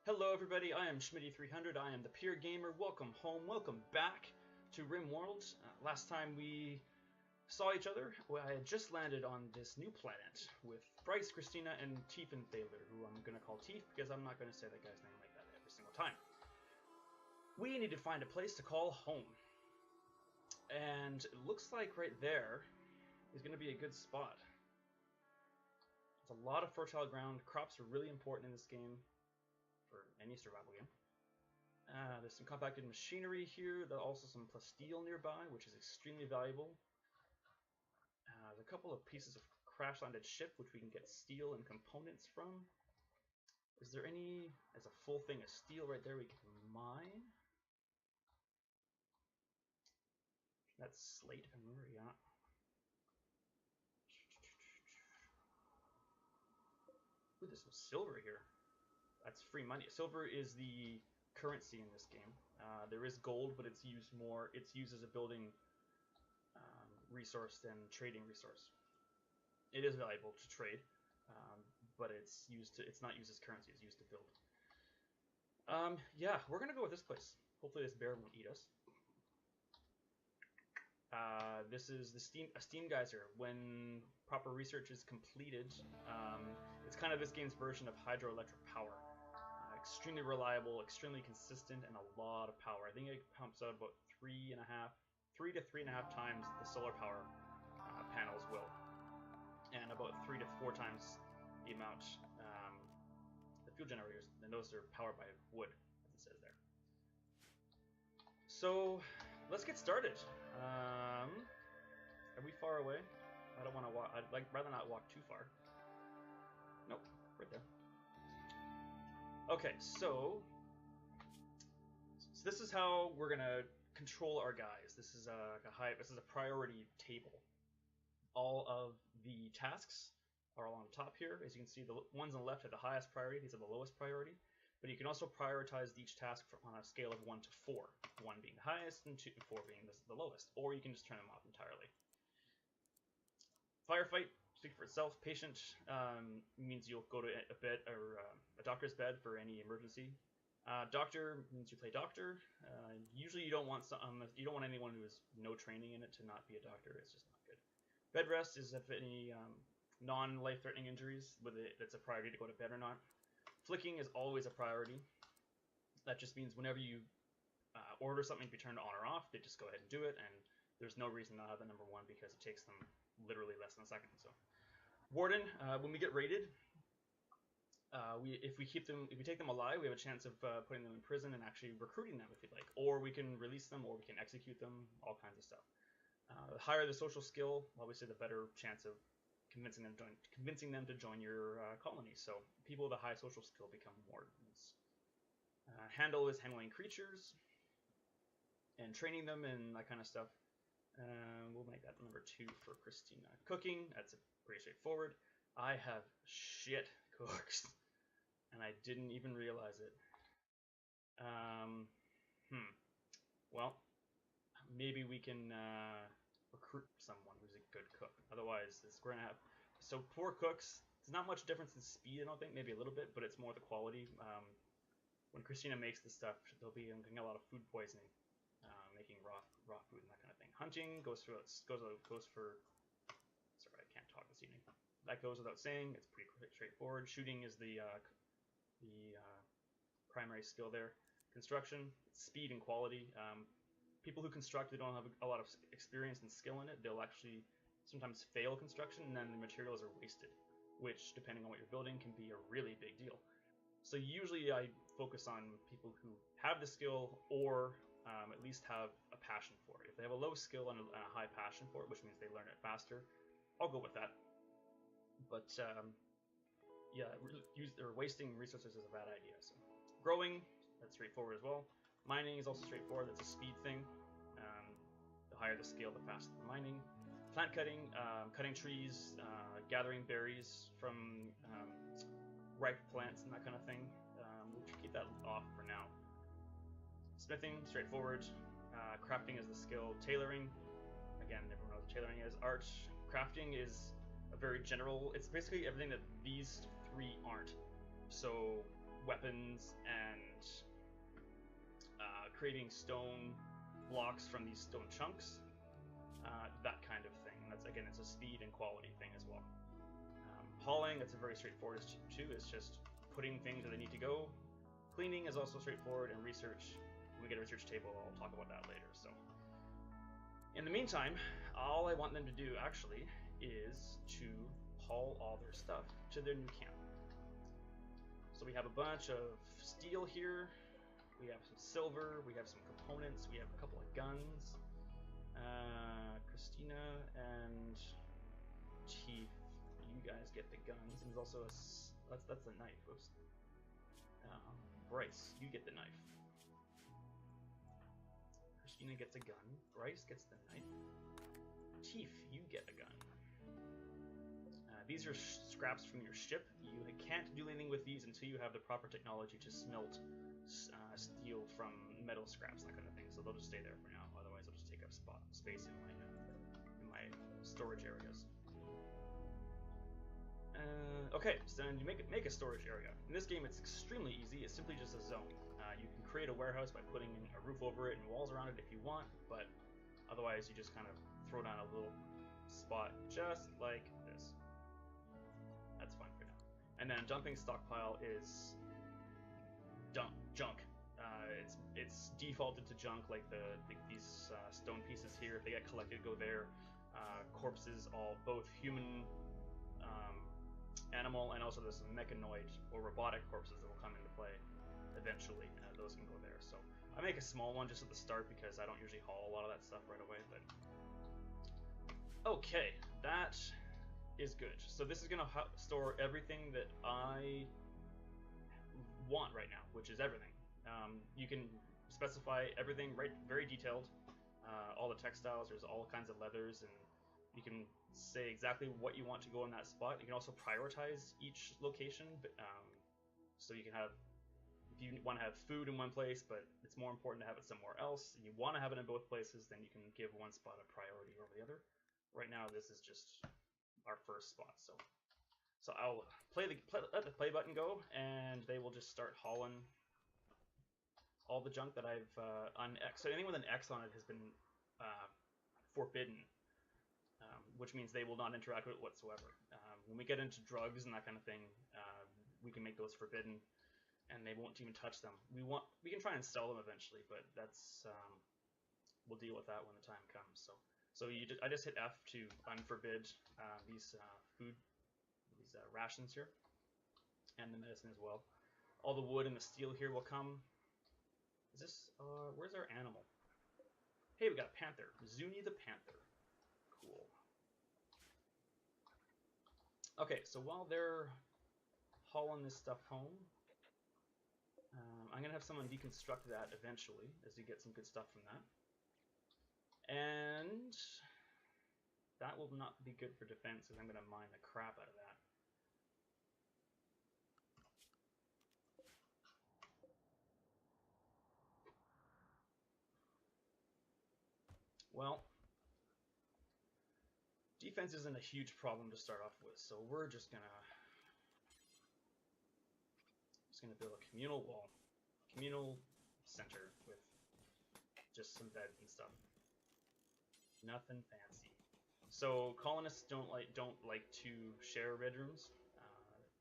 Hello everybody, I am Schmitty300, I am the Pure Gamer. Welcome home, welcome back to Rimworld. Last time we saw each other, I had just landed on this new planet with Bryce, Christina, and Tiefan Thaler, who I'm going to call Tief because I'm not going to say that guy's name like that every single time. We need to find a place to call home. And it looks like right there is going to be a good spot. It's a lot of fertile ground. Crops are really important in this game. For any survival game. There's some compacted machinery here. There's also some plasteel nearby, which is extremely valuable. There's a couple of pieces of crash-landed ship, which we can get steel and components from. Is there any, as a full thing of steel right there we can mine? That's slate, if I remember, yeah. Ooh, there's some silver here. That's free money. Silver is the currency in this game. There is gold, but it's used more. It's used as a building resource than trading resource. It is valuable to trade, but it's used to. It's not used as currency. It's used to build. Yeah, we're gonna go with this place. Hopefully, this bear won't eat us. This is the a steam geyser. When proper research is completed, it's kind of this game's version of hydroelectric power. Extremely reliable, extremely consistent, and a lot of power. I think it pumps out about 3 to 3.5 times the solar power panels will, and about 3 to 4 times the amount the fuel generators. And those are powered by wood, as it says there. So let's get started. Are we far away? I don't want to walk. I'd rather not walk too far. Nope, right there. Okay, so this is how we're gonna control our guys. This is a priority table. All of the tasks are along the top here. As you can see, the ones on the left have the highest priority. These are the lowest priority. But you can also prioritize each task on a scale of 1 to 4. 1 being the highest and 4 being the lowest. Or you can just turn them off entirely. Firefight, speak for itself. Patient means you'll go to a bed or a doctor's bed for any emergency. Doctor means you play doctor. Usually you don't want anyone who has no training in it to not be a doctor. It's just not good. Bed rest is if any non-life-threatening injuries, whether it's a priority to go to bed or not. Flicking is always a priority. That just means whenever you order something to be turned on or off, they just go ahead and do it, and there's no reason not to have the number 1 because it takes them literally less than a second. So, Warden, when we get raided, if we take them alive, we have a chance of putting them in prison and actually recruiting them if you'd like, or we can release them, or we can execute them, all kinds of stuff. The higher the social skill, obviously the better chance of convincing them to join your colony. So people with a high social skill become wardens. Handle is handling creatures and training them and that kind of stuff. We'll make that number 2 for Christina. Cooking, that's pretty straightforward. I have shit cooks, and I didn't even realize it. Well, maybe we can recruit someone who's a good cook. Otherwise, we're gonna have poor cooks. There's not much difference in speed, I don't think. Maybe a little bit, but it's more the quality. When Christina makes this stuff, they'll be getting a lot of food poisoning. Making raw food and that kind of thing. Hunting goes for. Sorry, I can't talk this evening. That goes without saying. It's pretty straightforward. Shooting is the primary skill there. Construction, speed and quality. People who construct, they don't have a lot of experience and skill in it. They'll actually sometimes fail construction, and then the materials are wasted, which, depending on what you're building, can be a really big deal. So usually I focus on people who have the skill or at least have a passion for it. If they have a low skill and a high passion for it, which means they learn it faster, I'll go with that. But yeah, wasting resources is a bad idea. So growing, that's straightforward as well. Mining is also straightforward. That's a speed thing. The higher the skill, the faster the mining. Plant cutting, cutting trees, gathering berries from ripe plants and that kind of thing. We'll keep that off for now. Smithing, straightforward. Crafting is the skill. Tailoring, again, everyone knows what tailoring is. Art, crafting is a very general. It's basically everything that these 3 aren't. So weapons and creating stone blocks from these stone chunks, that kind of thing. And that's, again, it's a speed and quality thing as well. Hauling, that's a very straightforward too. It's just putting things where they need to go. Cleaning is also straightforward, and research, when we get a research table, I'll talk about that later. So, in the meantime, all I want them to do actually is to haul all their stuff to their new camp. So we have a bunch of steel here, we have some silver, we have some components, we have a couple of guns. Christina and Chief, you guys get the guns, and there's also a that's the knife. Oops. Bryce, you get the knife. Christina gets a gun. Bryce gets the knife. Chief, you get a gun. These are scraps from your ship. You can't do anything with these until you have the proper technology to smelt steel from metal scraps, that kind of thing. So they'll just stay there for now. Otherwise, they'll just take up space in my storage areas. Okay, so then you make a storage area. In this game, it's extremely easy. It's simply just a zone. You can create a warehouse by putting a roof over it and walls around it if you want, but otherwise, you just kind of throw down a little spot just like this. That's fine for now. And then dumping stockpile is junk. It's defaulted to junk, like these stone pieces here. If they get collected, go there. Corpses, both human, animal, and also there's some mechanoid or robotic corpses that will come into play eventually. Those can go there. So I make a small one just at the start because I don't usually haul a lot of that stuff right away. But okay, that is good. So this is going to store everything that I want right now, which is everything. You can specify everything very detailed. All the textiles, there's all kinds of leathers, and you can say exactly what you want to go in that spot. You can also prioritize each location. So you can have, if you want to have food in one place, but it's more important to have it somewhere else, and you want to have it in both places, then you can give one spot a priority over the other. Right now, this is just our first spot. So I'll let the play button go, and they will just start hauling all the junk that I've unX'd. So anything with an X on it has been forbidden, which means they will not interact with it whatsoever. When we get into drugs and that kind of thing, we can make those forbidden, and they won't even touch them. We can try and sell them eventually, but that's we'll deal with that when the time comes. So I just hit F to unforbid these rations here, and the medicine as well. All the wood and the steel here will come. Is this where's our animal? Hey, we got a panther, Zuni the panther. Cool. Okay, so while they're hauling this stuff home, I'm gonna have someone deconstruct that eventually, as you get some good stuff from that. And that will not be good for defense, because I'm gonna mine the crap out of that. Well, defense isn't a huge problem to start off with, so we're just gonna build a communal wall, communal center with just some beds and stuff. Nothing fancy. So colonists don't like to share bedrooms.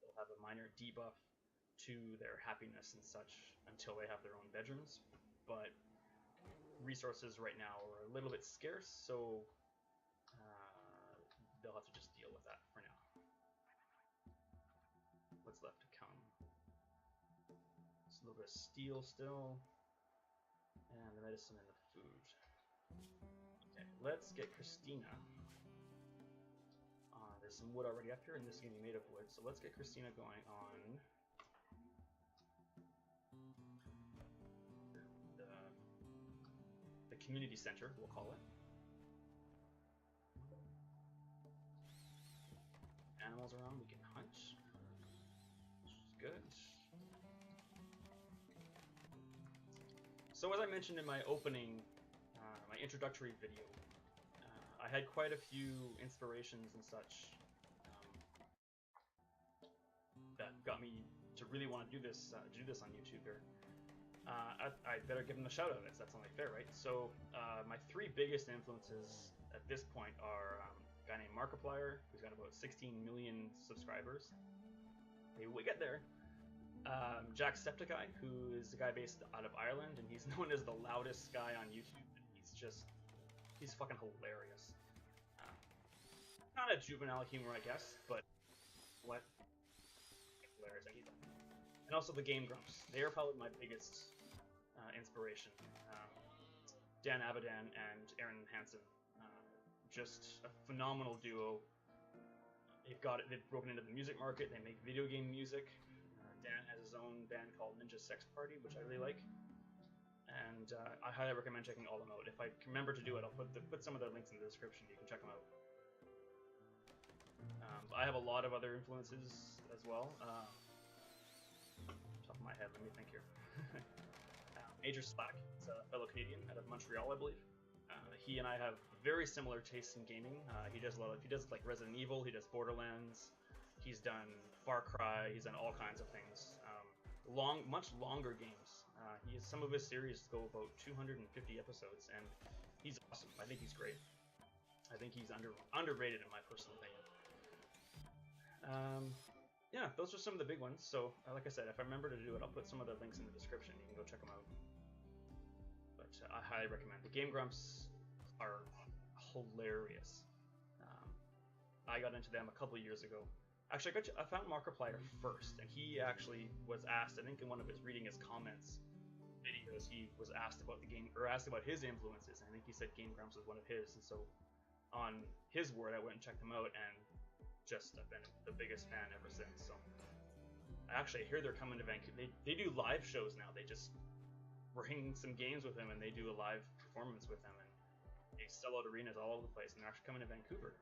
They'll have a minor debuff to their happiness and such until they have their own bedrooms, but resources right now are a little bit scarce, so they'll have to just deal with that for now. What's left to come? Just a little bit of steel still, and the medicine and the food. Okay, let's get Christina. There's some wood already up here, and this is going to be made of wood, so let's get Christina going on the community center, we'll call it. Animals around, we can hunt, which is good. So as I mentioned in my opening, my introductory video, I had quite a few inspirations and such that got me to really want to do this on YouTube here, I better give him a shout out. That's only fair, right? So my three biggest influences at this point are a guy named Markiplier, who's got about 16 million subscribers. Maybe we get there. Jacksepticeye, who is a guy based out of Ireland, and he's known as the loudest guy on YouTube. He's fucking hilarious. Not a juvenile humor, I guess, but what? Hilarious. And also the Game Grumps. They are probably my biggest inspiration. Dan Avidan and Aaron Hansen. Just a phenomenal duo. They've broken into the music market. They make video game music. Dan has his own band called Ninja Sex Party, which I really like. And I highly recommend checking all of them out. If I can remember to do it, I'll put some of their links in the description. You can check them out. I have a lot of other influences as well. Top of my head, let me think here. Major Slack, he's a fellow Canadian out of Montreal, I believe. He and I have very similar tastes in gaming. He does like Resident Evil. He does Borderlands. He's done Far Cry. He's done all kinds of things. Much longer games. Some of his series go about 250 episodes, and he's awesome. I think he's great. I think he's underrated in my personal opinion. Yeah, those are some of the big ones. So, like I said, if I remember to do it, I'll put some of the links in the description. You can go check them out. But I highly recommend. The Game Grumps are hilarious. I got into them a couple years ago. Actually, I found Markiplier first, and he actually was asked, I think in one of his reading his comments videos, he was asked about the game, or asked about his influences, and I think he said Game Grumps was one of his, and so on his word, I went and checked them out, and just I've been the biggest fan ever since. So actually, I hear they're coming to Vancouver. They do live shows now. They just bring some games with them, and they do a live performance with them, and they sell out arenas all over the place, and they're actually coming to Vancouver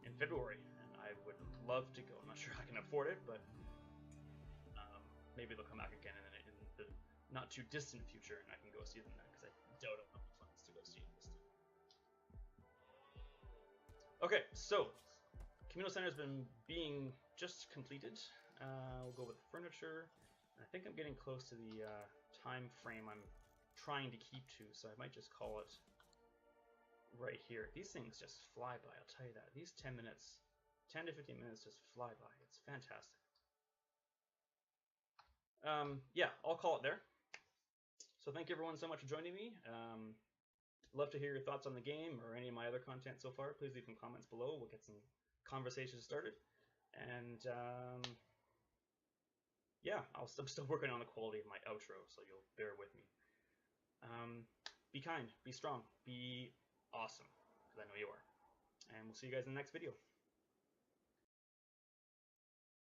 in February, and I would love to go. I'm not sure I can afford it, but maybe they'll come back again in the not too distant future, and I can go see them then, because I doubt I'll have plans to go see them this time. Okay, so Communal Center has been being just completed. We'll go with furniture. I think I'm getting close to the time frame I'm trying to keep to, so I might just call it right here. These things just fly by, I'll tell you that. These 10 to 15 minutes just fly by. It's fantastic. Yeah, I'll call it there. So thank you everyone so much for joining me. Love to hear your thoughts on the game or any of my other content so far. Please leave some comments below. We'll get some conversations started. And yeah, I'm still working on the quality of my outro, so you'll bear with me. Be kind, be strong, be awesome, because I know you are. And we'll see you guys in the next video.